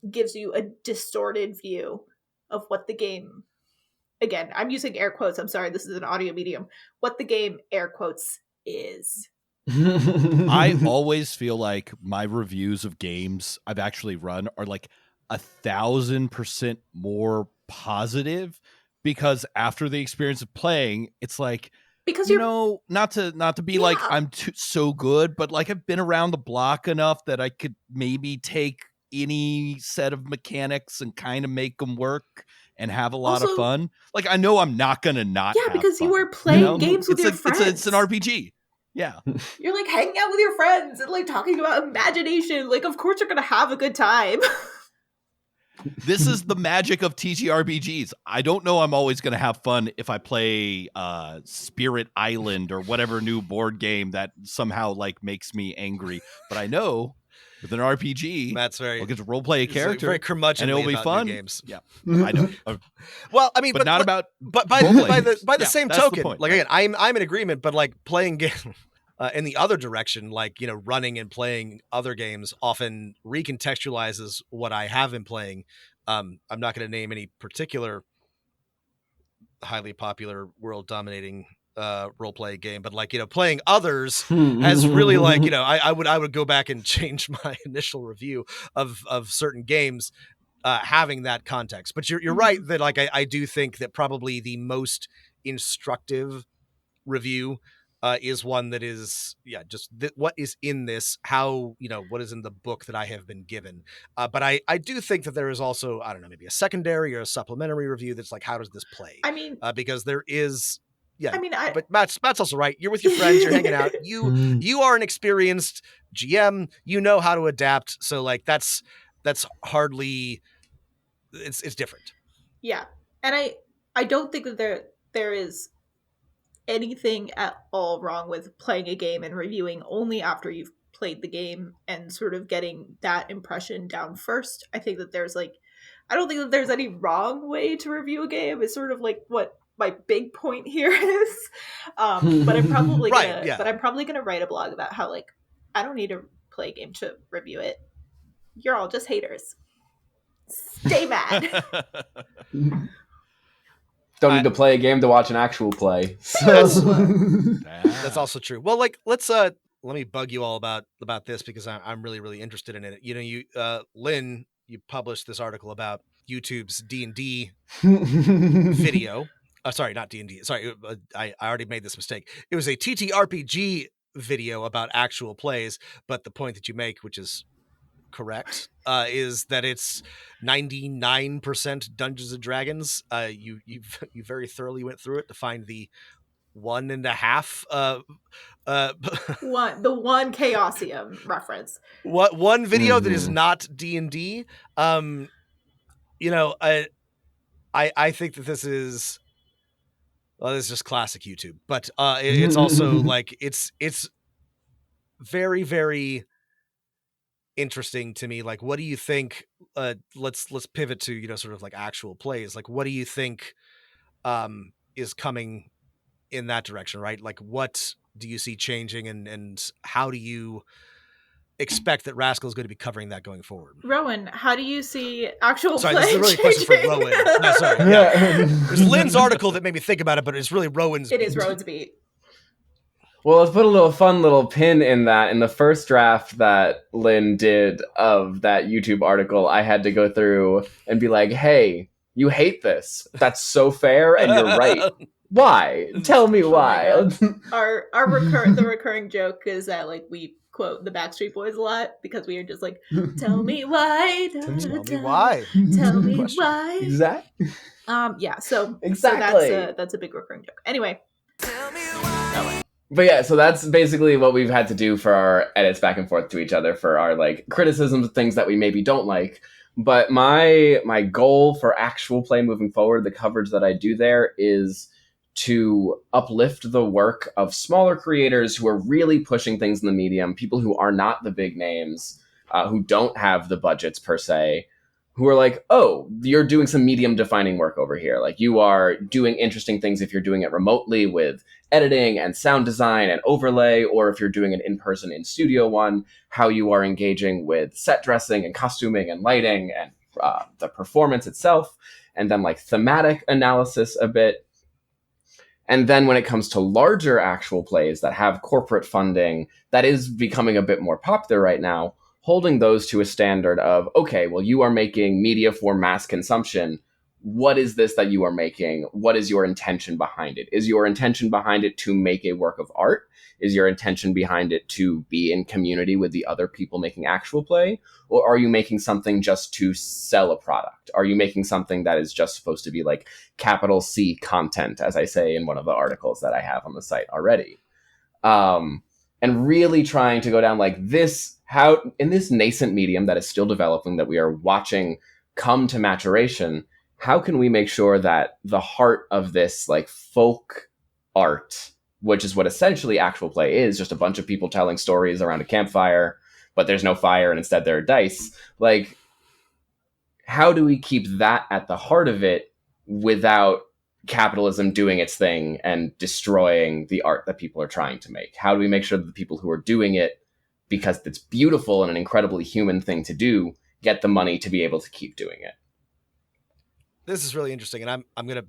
gives you a distorted view of what the game, again, I'm using air quotes, I'm sorry, this is an audio medium, what the game, air quotes, is. I always feel like my reviews of games I've actually run are like 1,000% more positive, because after the experience of playing, it's like, Because you you're know, not to be like Yeah. I'm so good, but like I've been around the block enough that I could maybe take any set of mechanics and kind of make them work and have a lot of Also- fun. Like I know I'm not gonna not Yeah, have because you fun, were playing know? games with it's your like friends. it's an RPG. Yeah. You're like hanging out with your friends and like talking about imagination. Like, of course you're gonna have a good time. This is the magic of TTRPGs. I don't know I'm always going to have fun if I play Spirit Island or whatever new board game that somehow like makes me angry. But I know with an RPG, Matt's very I'll get to roleplay a he's character, very curmudgeonly and it'll be about fun. new games. Yeah, I know. Well, I mean, but not about. But by role-playing the games. Yeah, same that's the token, point, like right? again, I'm in agreement. But like playing game in the other direction, like running and playing other games often recontextualizes what I have been playing. I'm not going to name any particular highly popular world dominating role play game, but like playing others has really like I would go back and change my initial review of certain games having that context. But you're right that like I do think that probably the most instructive review is one that is just what is in this, how what is in the book that I have been given. But I do think that there is also, I don't know, maybe a secondary or a supplementary review that's like, how does this play? I mean, because there is but Matt's also right. You're with your friends, you're hanging out. You are an experienced GM. You know how to adapt. So like that's hardly it's different. Yeah. And I don't think that there is anything at all wrong with playing a game and reviewing only after you've played the game and sort of getting that impression down first. I think that I don't think that there's any wrong way to review a game. It's sort of like what my big point here is. But I'm probably gonna write a blog about how like I don't need to play a game to review it. You're all just haters. Stay mad. Don't need to play a game to watch an actual play. That's also true. Well, like let me bug you all about this because I'm really, really interested in it. Lynn, you published this article about YouTube's D&D video. Sorry, not D&D. Sorry, I already made this mistake. It was a TTRPG video about actual plays, but the point that you make, which is correct, is that it's 99% Dungeons and Dragons. You very thoroughly went through it to find the 1.5 the one Chaosium reference. What one video that is not D&D. I think that this is just classic YouTube, but it's also like it's very, very interesting to me. Like, what do you think? Let's pivot to sort of like actual plays. Like, what do you think is coming in that direction, right? Like, what do you see changing, and how do you expect that Rascal is going to be covering that going forward? Rowan, how do you see actual sorry, play this is really a question for Rowan. No, sorry. Yeah. There's Lynn's article that made me think about it, but it's really Rowan's. It is Rowan's beat. Well, let's put a fun little pin in that. In the first draft that Lynn did of that YouTube article, I had to go through and be like, hey, you hate this. That's so fair, and you're right. Why? Tell me why. The recurring joke is that like we quote the Backstreet Boys a lot because we are just like, tell me why. Tell me why. Tell me why. Exactly. Yeah. So exactly. So that's a big recurring joke. Anyway. Tell me why. But yeah, so that's basically what we've had to do for our edits back and forth to each other for our like criticisms of things that we maybe don't like. But my goal for actual play moving forward, the coverage that I do there is to uplift the work of smaller creators who are really pushing things in the medium, people who are not the big names, who don't have the budgets per se, who are like, oh, you're doing some medium defining work over here. Like you are doing interesting things if you're doing it remotely with editing and sound design and overlay, or if you're doing it in person in Studio One, how you are engaging with set dressing and costuming and lighting and the performance itself, and then like thematic analysis a bit. And then when it comes to larger actual plays that have corporate funding, that is becoming a bit more popular right now, holding those to a standard of, okay, well, you are making media for mass consumption. What is this that you are making? What is your intention behind it? Is your intention behind it to make a work of art? Is your intention behind it to be in community with the other people making actual play? Or are you making something just to sell a product? Are you making something that is just supposed to be like capital C content, as I say in one of the articles that I have on the site already? And really trying to go down like this, how in this nascent medium that is still developing, that we are watching come to maturation, how can we make sure that the heart of this like folk art, which is what essentially actual play is, just a bunch of people telling stories around a campfire, but there's no fire and instead there are dice, like how do we keep that at the heart of it without capitalism doing its thing and destroying the art that people are trying to make? How do we make sure that the people who are doing it, because it's beautiful and an incredibly human thing to do, get the money to be able to keep doing it? This is really interesting, and I'm gonna.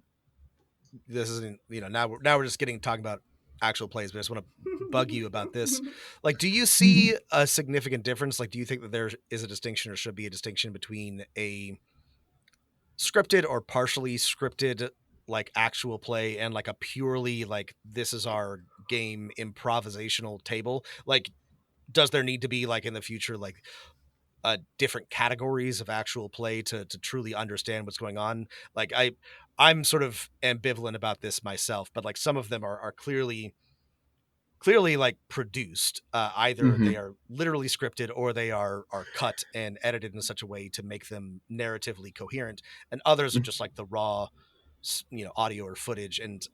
This isn't, now we're just talking about actual plays, but I just want to bug you about this. Like, do you see a significant difference? Like, do you think that there is a distinction or should be a distinction between a scripted or partially scripted like actual play and like a purely like this is our game improvisational table? Like, does there need to be like in the future like different categories of actual play to truly understand what's going on? Like I'm sort of ambivalent about this myself, but like some of them are clearly like produced. Either they are literally scripted or they are cut and edited in such a way to make them narratively coherent, and others are just like the raw audio or footage. And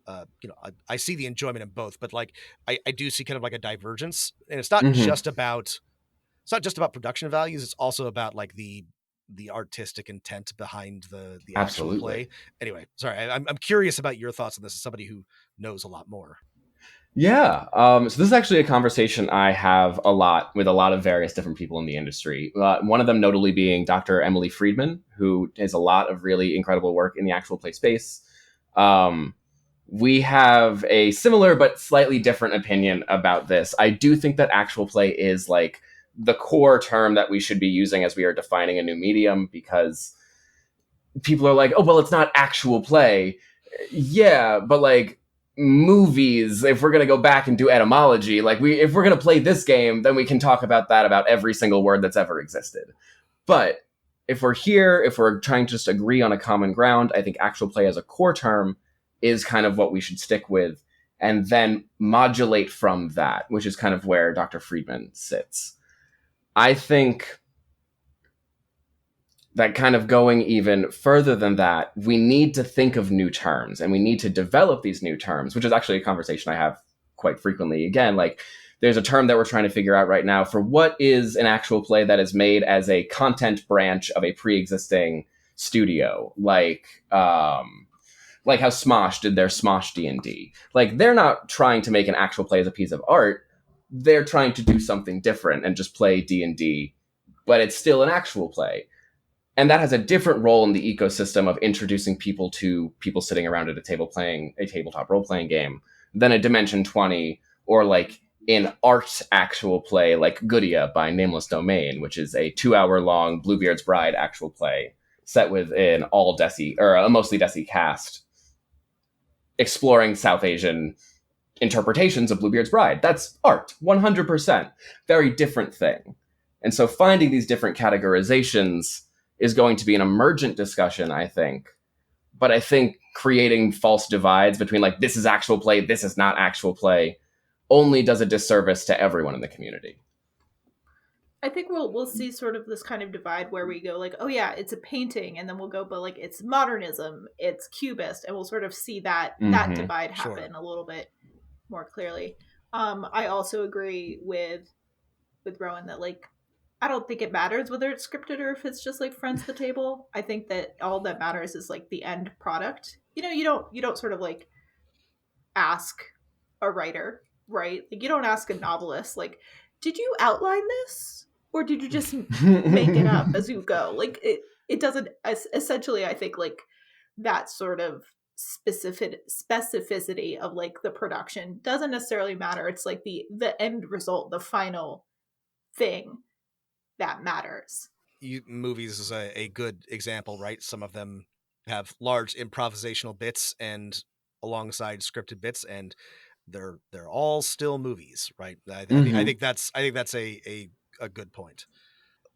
I see the enjoyment in both, but like I do see kind of like a divergence, and it's not just about production values. It's also about like the artistic intent behind the actual play. Anyway, sorry, I'm curious about your thoughts on this as somebody who knows a lot more. Yeah. So this is actually a conversation I have a lot with a lot of various different people in the industry. One of them notably being Dr. Emily Friedman, who does a lot of really incredible work in the actual play space. We have a similar but slightly different opinion about this. I do think that actual play is like the core term that we should be using as we are defining a new medium, because people are like, oh, well, it's not actual play. Yeah, but like movies, if we're going to go back and do etymology, like if we're going to play this game, then we can talk about that about every single word that's ever existed. But if we're trying to just agree on a common ground, I think actual play as a core term is kind of what we should stick with, and then modulate from that, which is kind of where Dr. Friedman sits. I think that kind of going even further than that, we need to think of new terms, and we need to develop these new terms, which is actually a conversation I have quite frequently. Again, like there's a term that we're trying to figure out right now for what is an actual play that is made as a content branch of a pre-existing studio, like how Smosh did their Smosh D&D. Like, they're not trying to make an actual play as a piece of art. They're trying to do something different and just play D&D, but it's still an actual play. And that has a different role in the ecosystem of introducing people to people sitting around at a table playing a tabletop role-playing game than a Dimension 20 or like in art actual play like Goodia by Nameless Domain, which is a 2-hour-long Bluebeard's Bride actual play set with an all Desi or a mostly Desi cast exploring South Asian interpretations of Bluebeard's Bride. That's art, 100%. Very different thing. And so finding these different categorizations is going to be an emergent discussion, I think. But I think creating false divides between like, this is actual play, this is not actual play, only does a disservice to everyone in the community. I think we'll see sort of this kind of divide where we go like, oh yeah, it's a painting, and then we'll go, but like it's modernism, it's cubist, and we'll sort of see that divide happen a little bit more clearly. I also agree with Rowan that like I don't think it matters whether it's scripted or if it's just like friends at the table. I think that all that matters is like the end product. You don't sort of like ask a writer, right? Like you don't ask a novelist like, did you outline this or did you just make it up as you go? Like it doesn't essentially, I think like that sort of specificity of like the production doesn't necessarily matter. It's like the end result, the final thing that matters. Movies is a good example, right? Some of them have large improvisational bits and alongside scripted bits, and they're all still movies, right? I Mhm. think that's a good point.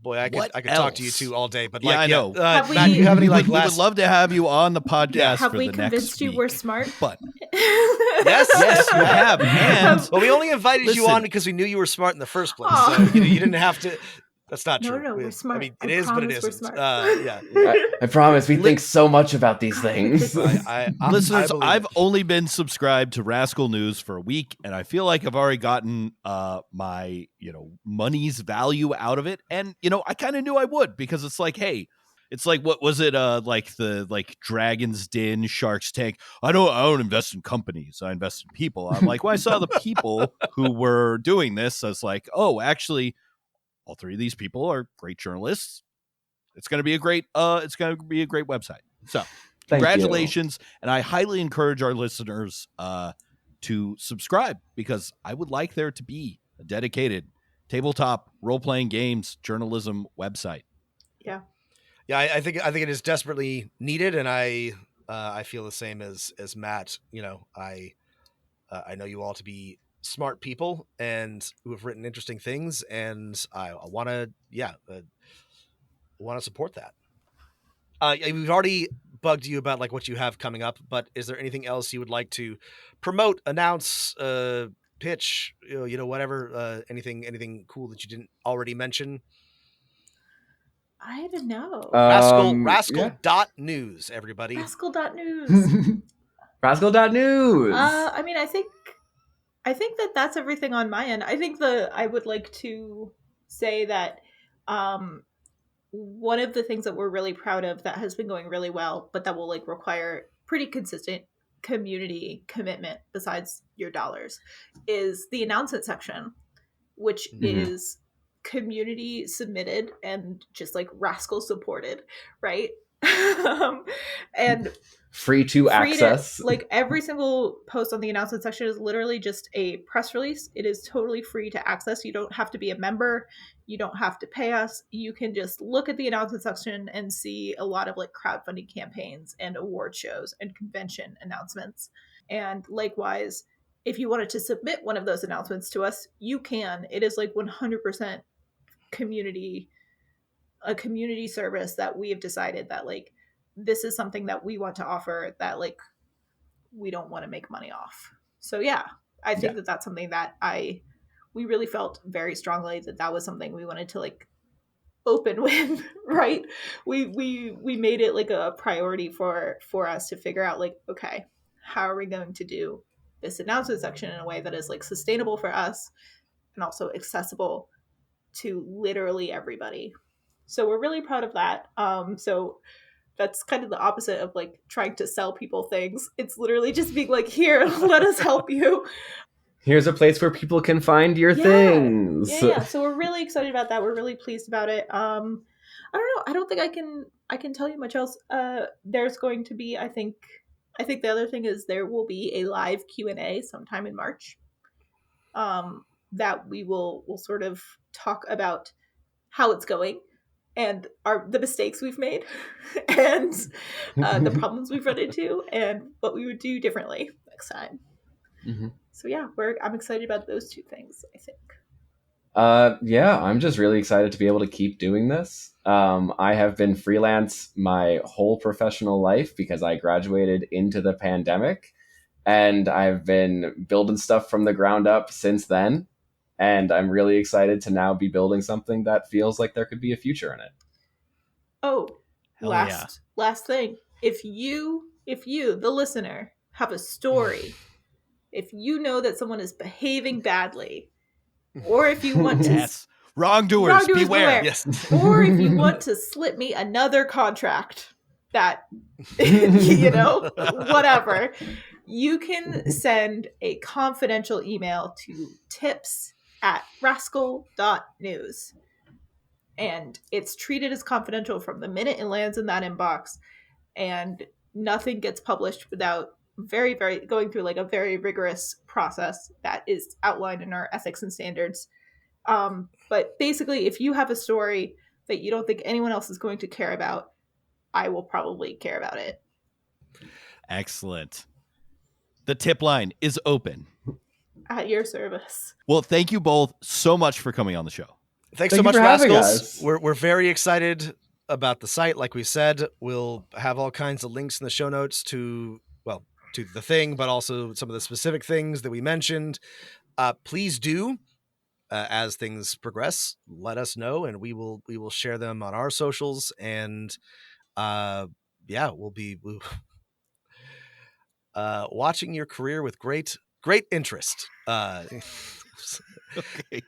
Boy, I What could talk to you else? two all day, but Yeah, I know. Have Matt, we- do you have any We like would last? love to have you on the podcast Have for we the next convinced you week. we're smart? But Yes, yes, you have. And well, we only invited you Listen. on because we knew you were smart in the first place, Aw. so you didn't have to. That's not No, true. no, we're smart. I mean, I it is, but it promise we're isn't. smart. Yeah. I promise, we think so much about these things. listeners, believe I've it. only been subscribed to Rascal News for a week, and I feel like I've already gotten my money's value out of it. And I kind of knew I would, because it's like, hey, it's like, what was it? Like the Dragon's Den, Shark's Tank. I don't invest in companies. I invest in people. I'm like, well, I saw the people who were doing this. I was like, oh, actually, all three of these people are great journalists. It's going to be a great website. So Thank you. congratulations. And I highly encourage our listeners to subscribe, because I would like there to be a dedicated tabletop role-playing games journalism website. Yeah. Yeah, I think it is desperately needed, and I feel the same as Matt. I know you all to be smart people and who have written interesting things, and I want to support that. We've already bugged you about like what you have coming up, but is there anything else you would like to promote, announce, pitch, whatever, anything cool that you didn't already mention? I don't know. Rascal Yeah. Dot News, everybody. Rascal Dot News. Rascal Dot News. I mean, I think that's everything on my end. I think I would like to say that one of the things that we're really proud of that has been going really well, but that will like require pretty consistent community commitment besides your dollars, is the announcement section, which is community submitted and just like Rascal supported, right? And free to access. like every single post on the announcement section is literally just a press release. It is totally free to access. You don't have to be a member. You don't have to pay us. You can just look at the announcement section and see a lot of like crowdfunding campaigns and award shows and convention announcements. And likewise, if you wanted to submit one of those announcements to us, you can. It is like 100% a community service that we have decided that like this is something that we want to offer that like we don't want to make money off. So yeah, I think that that's something that we really felt very strongly that was something we wanted to like open with, right? We made it like a priority for us to figure out like, okay, how are we going to do this announcement section in a way that is like sustainable for us and also accessible to literally everybody. So we're really proud of that. So that's kind of the opposite of like trying to sell people things. It's literally just being like, here, let us help you. Here's a place where people can find your things. Yeah. So we're really excited about that. We're really pleased about it. I don't know. I don't think I can tell you much else. There's going to be, I think the other thing is there will be a live Q&A sometime in March. That we'll sort of talk about how it's going and the mistakes we've made and the problems we've run into and what we would do differently next time. So yeah, I'm excited about those two things, I think. Yeah, I'm just really excited to be able to keep doing this. I have been freelance my whole professional life because I graduated into the pandemic, and I've been building stuff from the ground up since then. And I'm really excited to now be building something that feels like there could be a future in it. Oh, Hell last thing. If you, the listener, have a story, if you know that someone is behaving badly, or if you want to... Yes. Wrongdoers beware. Yes. Or if you want to slip me another contract that, whatever, you can send a confidential email to tips@rascal.news. And it's treated as confidential from the minute it lands in that inbox, and nothing gets published without very, very going through like a very rigorous process that is outlined in our ethics and standards. But basically, if you have a story that you don't think anyone else is going to care about, I will probably care about it. Excellent. The tip line is open. At your service. Well, thank you both so much for coming on the show. Thanks Thank so you much, for having Rascals. us. We're very excited about the site. Like we said, we'll have all kinds of links in the show notes to the thing, but also some of the specific things that we mentioned. Please do, as things progress, let us know, and we will share them on our socials. And we'll be watching your career with great interest. Okay. I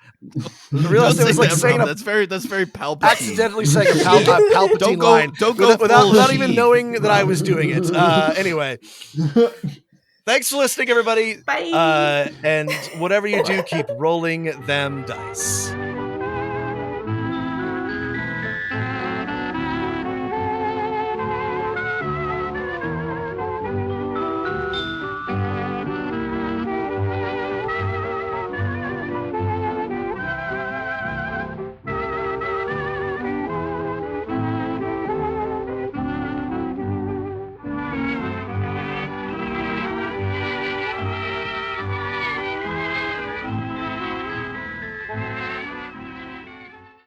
realized it was like saying that's very Palpatine. accidentally saying a Palpatine Don't go- line don't go without full even Sheev. knowing that I was doing it. Anyway, thanks for listening, everybody. Bye. And whatever you do, keep rolling them dice.